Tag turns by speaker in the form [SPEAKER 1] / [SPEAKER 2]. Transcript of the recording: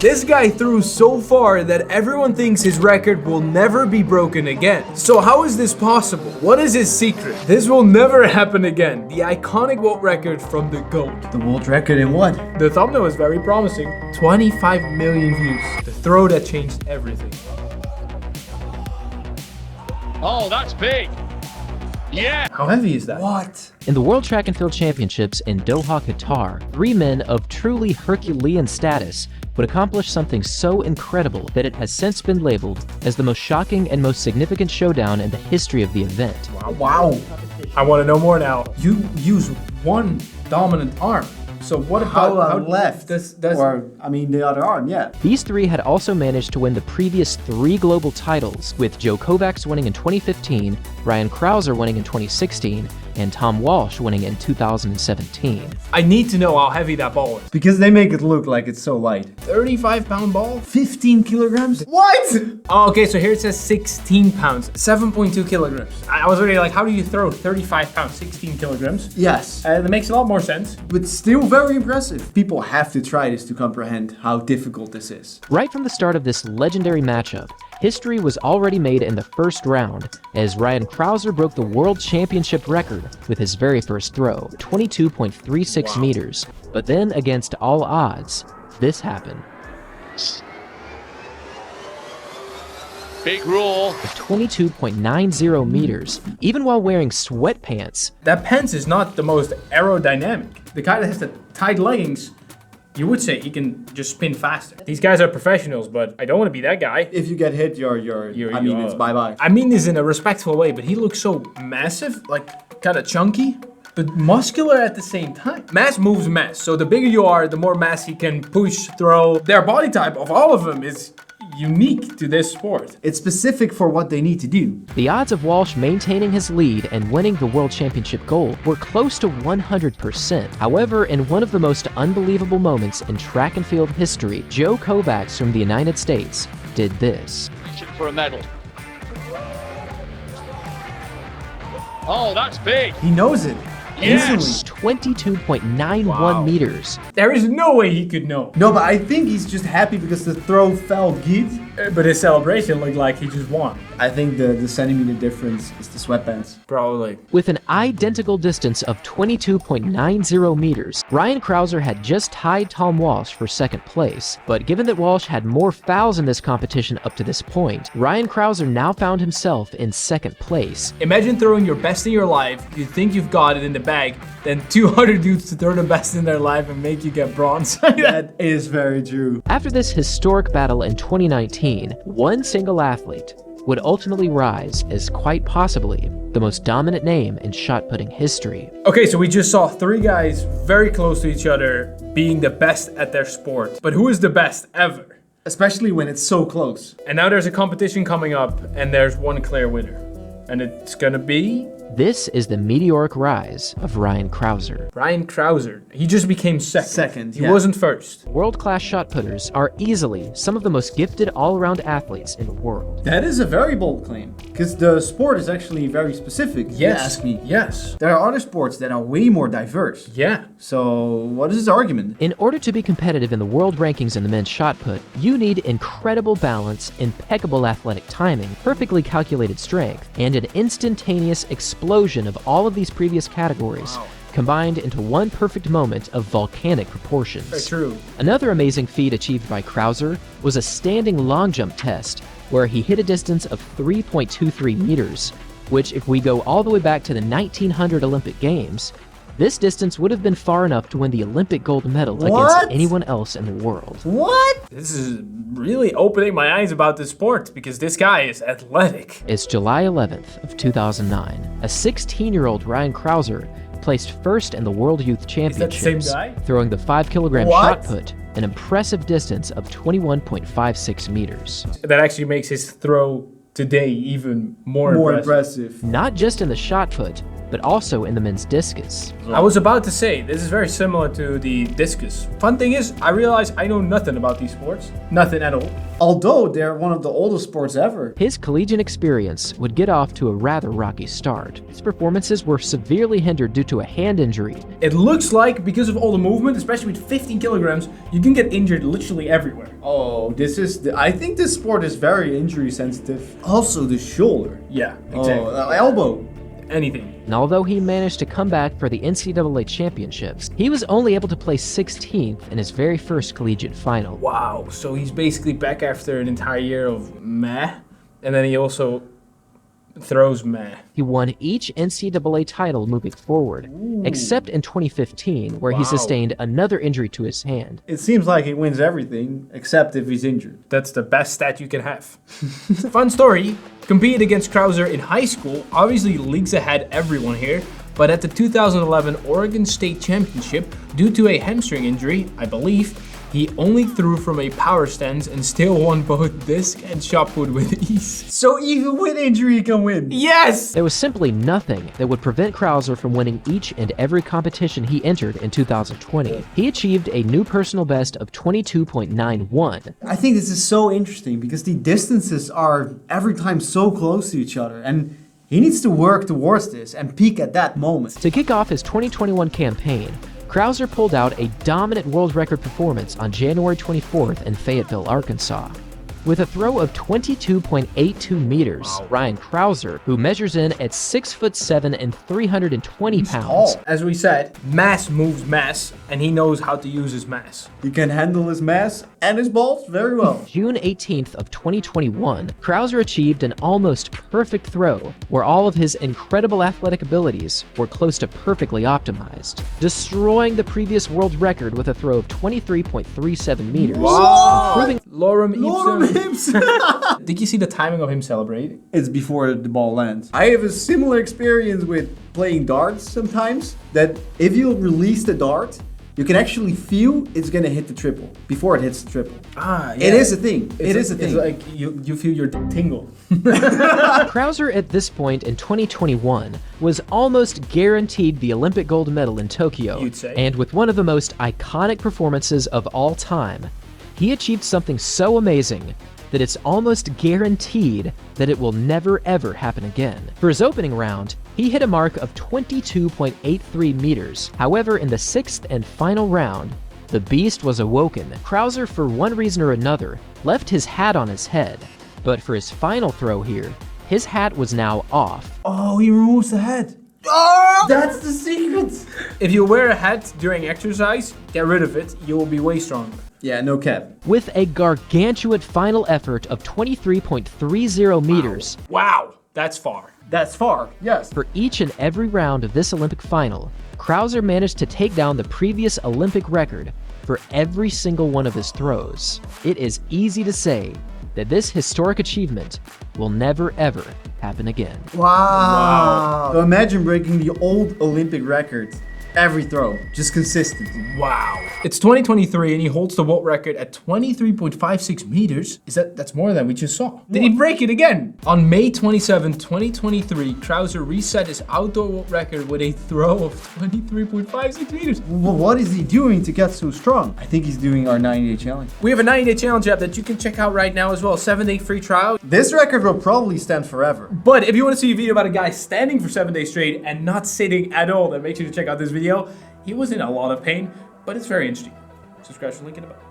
[SPEAKER 1] This guy threw so far that everyone thinks his record will never be broken again. So how is this possible? What is his secret? This will never happen again. The iconic world record from the GOAT.
[SPEAKER 2] The world record in what?
[SPEAKER 1] The thumbnail is very promising. 25 million views. The throw that changed everything.
[SPEAKER 3] Oh, that's big. Yeah.
[SPEAKER 1] How heavy is that?
[SPEAKER 2] What?
[SPEAKER 4] In the World Track and Field Championships in Doha, Qatar, 3 men of truly Herculean status would accomplish something so incredible that it has since been labeled as the most shocking and most significant showdown in the history of the event.
[SPEAKER 2] Wow.
[SPEAKER 1] I want to know more now. You use one dominant arm. So what about
[SPEAKER 2] How left? Or, I mean, the other arm, yeah.
[SPEAKER 4] These 3 had also managed to win the previous 3 global titles, with Joe Kovacs winning in 2015, Ryan Crouser winning in 2016, and Tom Walsh winning in 2017.
[SPEAKER 1] I need to know how heavy that ball is.
[SPEAKER 2] Because they make it look like it's so light.
[SPEAKER 1] 35-pound ball?
[SPEAKER 2] 15 kilograms? What?
[SPEAKER 1] Oh, okay, so here it says 16 pounds, 7.2 kilograms. I was already like, how do you throw 35 pounds, 16 kilograms?
[SPEAKER 2] Yes.
[SPEAKER 1] That makes a lot more sense.
[SPEAKER 2] But still very impressive. People have to try this to comprehend how difficult this is.
[SPEAKER 4] Right from the start of this legendary matchup, history was already made in the first round, as Ryan Crouser broke the World Championship record with his very first throw, 22.36 meters. But then, against all odds, this happened.
[SPEAKER 3] Big roll.
[SPEAKER 4] 22.90 meters, even while wearing sweatpants.
[SPEAKER 1] That pants is not the most aerodynamic. The guy that has the tight leggings, you would say he can just spin faster. These guys are professionals, but I don't want to be that guy.
[SPEAKER 2] If you get hit, it's bye-bye.
[SPEAKER 1] I mean this in a respectful way, but he looks so massive, like kind of chunky, but muscular at the same time. Mass moves mass, so the bigger you are, the more mass he can push, throw. Their body type of all of them is unique to this sport.
[SPEAKER 2] It's specific for what they need to do.
[SPEAKER 4] The odds of Walsh maintaining his lead and winning the World Championship gold were close to 100%. However, in one of the most unbelievable moments in track and field history, Joe Kovacs from the United States did this.
[SPEAKER 3] For a medal. Oh, that's big.
[SPEAKER 2] He knows it.
[SPEAKER 3] Yes.
[SPEAKER 4] 22.91 meters.
[SPEAKER 1] There is no way he could know.
[SPEAKER 2] No, but I think he's just happy because the throw felt good.
[SPEAKER 1] But his celebration looked like he just won.
[SPEAKER 2] I think the centimeter difference is the sweatpants.
[SPEAKER 1] Probably.
[SPEAKER 4] With an identical distance of 22.90 meters, Ryan Crouser had just tied Tom Walsh for second place. But given that Walsh had more fouls in this competition up to this point, Ryan Crouser now found himself in second place.
[SPEAKER 1] Imagine throwing your best in your life, you think you've got it in the bag, then 200 dudes to throw the best in their life and make you get bronze.
[SPEAKER 2] That is very true.
[SPEAKER 4] After this historic battle in 2019, one single athlete would ultimately rise as quite possibly the most dominant name in shot putting history.
[SPEAKER 1] Okay, so we just saw 3 guys very close to each other being the best at their sport. But who is the best ever?
[SPEAKER 2] Especially when it's so close.
[SPEAKER 1] And now there's a competition coming up and there's one clear winner. And it's gonna be...
[SPEAKER 4] This is the meteoric rise of Ryan Crouser.
[SPEAKER 1] Ryan Crouser. He just became second. He wasn't first.
[SPEAKER 4] World-class shot putters are easily some of the most gifted all-around athletes in the world.
[SPEAKER 2] That is a very bold claim, because the sport is actually very specific, if you ask me.
[SPEAKER 1] Yes.
[SPEAKER 2] There are other sports that are way more diverse.
[SPEAKER 1] Yeah.
[SPEAKER 2] So what is his argument?
[SPEAKER 4] In order to be competitive in the world rankings in the men's shot put, you need incredible balance, impeccable athletic timing, perfectly calculated strength, and an instantaneous explosion of all of these previous categories, combined into one perfect moment of volcanic proportions.
[SPEAKER 1] Very true.
[SPEAKER 4] Another amazing feat achieved by Crouser was a standing long jump test, where he hit a distance of 3.23 meters, which, if we go all the way back to the 1900 Olympic Games, this distance would have been far enough to win the Olympic gold medal against anyone else in the world.
[SPEAKER 2] What?
[SPEAKER 1] This is really opening my eyes about this sport because this guy is athletic.
[SPEAKER 4] It's July 11th of 2009. A 16-year-old Ryan Crouser placed first in the World Youth Championships,
[SPEAKER 1] Is that the same guy?
[SPEAKER 4] throwing the 5-kilogram shot put an impressive distance of 21.56 meters.
[SPEAKER 1] That actually makes his throw today even more impressive.
[SPEAKER 4] Not just in the shot put, but also in the men's discus.
[SPEAKER 1] I was about to say, this is very similar to the discus. Fun thing is, I realize I know nothing about these sports. Nothing at all.
[SPEAKER 2] Although they're one of the oldest sports ever.
[SPEAKER 4] His collegiate experience would get off to a rather rocky start. His performances were severely hindered due to a hand injury.
[SPEAKER 1] It looks like because of all the movement, especially with 15 kilograms, you can get injured literally everywhere.
[SPEAKER 2] Oh, I think this sport is very injury sensitive. Also the shoulder.
[SPEAKER 1] Yeah, exactly.
[SPEAKER 2] Oh, elbow.
[SPEAKER 1] Anything.
[SPEAKER 4] And although he managed to come back for the NCAA championships, he was only able to place 16th in his very first collegiate final.
[SPEAKER 1] Wow, so he's basically back after an entire year of meh, and then he also throws meh.
[SPEAKER 4] He won each NCAA title moving forward, except in 2015, where he sustained another injury to his hand.
[SPEAKER 2] It seems like he wins everything, except if he's injured.
[SPEAKER 1] That's the best stat you can have. Fun story, competed against Krauser in high school, obviously leagues ahead everyone here, but at the 2011 Oregon State Championship, due to a hamstring injury, I believe, he only threw from a power stance and still won both disc and shot put with ease.
[SPEAKER 2] So even with injury, he can win.
[SPEAKER 1] Yes!
[SPEAKER 4] There was simply nothing that would prevent Krauser from winning each and every competition he entered in 2020. He achieved a new personal best of 22.91.
[SPEAKER 2] I think this is so interesting because the distances are every time so close to each other, and he needs to work towards this and peak at that moment.
[SPEAKER 4] To kick off his 2021 campaign, Krauser pulled out a dominant world record performance on January 24th in Fayetteville, Arkansas. With a throw of 22.82 meters, Ryan Krauser, who measures in at 6'7" and 320 pounds.
[SPEAKER 1] As we said, mass moves mass, and he knows how to use his mass.
[SPEAKER 2] He can handle his mass and his balls very well.
[SPEAKER 4] June 18th of 2021, Krauser achieved an almost perfect throw, where all of his incredible athletic abilities were close to perfectly optimized, destroying the previous world record with a throw of 23.37 meters.
[SPEAKER 1] Wow!
[SPEAKER 4] Improving
[SPEAKER 1] Lorem ipsum.
[SPEAKER 2] Hips.
[SPEAKER 1] Did you see the timing of him celebrating?
[SPEAKER 2] It's before the ball lands. I have a similar experience with playing darts sometimes, that if you release the dart, you can actually feel it's gonna hit the triple before it hits the triple.
[SPEAKER 1] Ah, yeah.
[SPEAKER 2] It is a thing. It's
[SPEAKER 1] It's like you feel your tingle.
[SPEAKER 4] Krauser at this point in 2021 was almost guaranteed the Olympic gold medal in Tokyo.
[SPEAKER 1] You'd say.
[SPEAKER 4] And with one of the most iconic performances of all time, he achieved something so amazing that it's almost guaranteed that it will never ever happen again. For his opening round, he hit a mark of 22.83 meters. However, in the sixth and final round, the beast was awoken. Krauser, for one reason or another, left his hat on his head. But for his final throw here, his hat was now off.
[SPEAKER 2] Oh, he removes the head. Oh, that's the secret.
[SPEAKER 1] If you wear a hat during exercise, get rid of it. You will be way stronger.
[SPEAKER 2] Yeah, no cap.
[SPEAKER 4] With a gargantuan final effort of 23.30 meters.
[SPEAKER 1] Wow, that's far.
[SPEAKER 2] That's far, yes.
[SPEAKER 4] For each and every round of this Olympic final, Krauser managed to take down the previous Olympic record for every single one of his throws. It is easy to say that this historic achievement will never ever happen again.
[SPEAKER 2] Wow. So imagine breaking the old Olympic record. Every throw, just consistent.
[SPEAKER 1] Wow. It's 2023 and he holds the world record at 23.56 meters. That's more than we just saw. Did he break it again? On May 27, 2023, Krauser reset his outdoor world record with a throw of 23.56 meters.
[SPEAKER 2] Well, what is he doing to get so strong? I think he's doing our 90-day challenge.
[SPEAKER 1] We have a 90-day challenge app that you can check out right now as well. 7-day free trial.
[SPEAKER 2] This record will probably stand forever.
[SPEAKER 1] But if you want to see a video about a guy standing for 7 days straight and not sitting at all, then make sure to check out this video. He was in a lot of pain, but it's very interesting. Subscribe to the link in the bottom.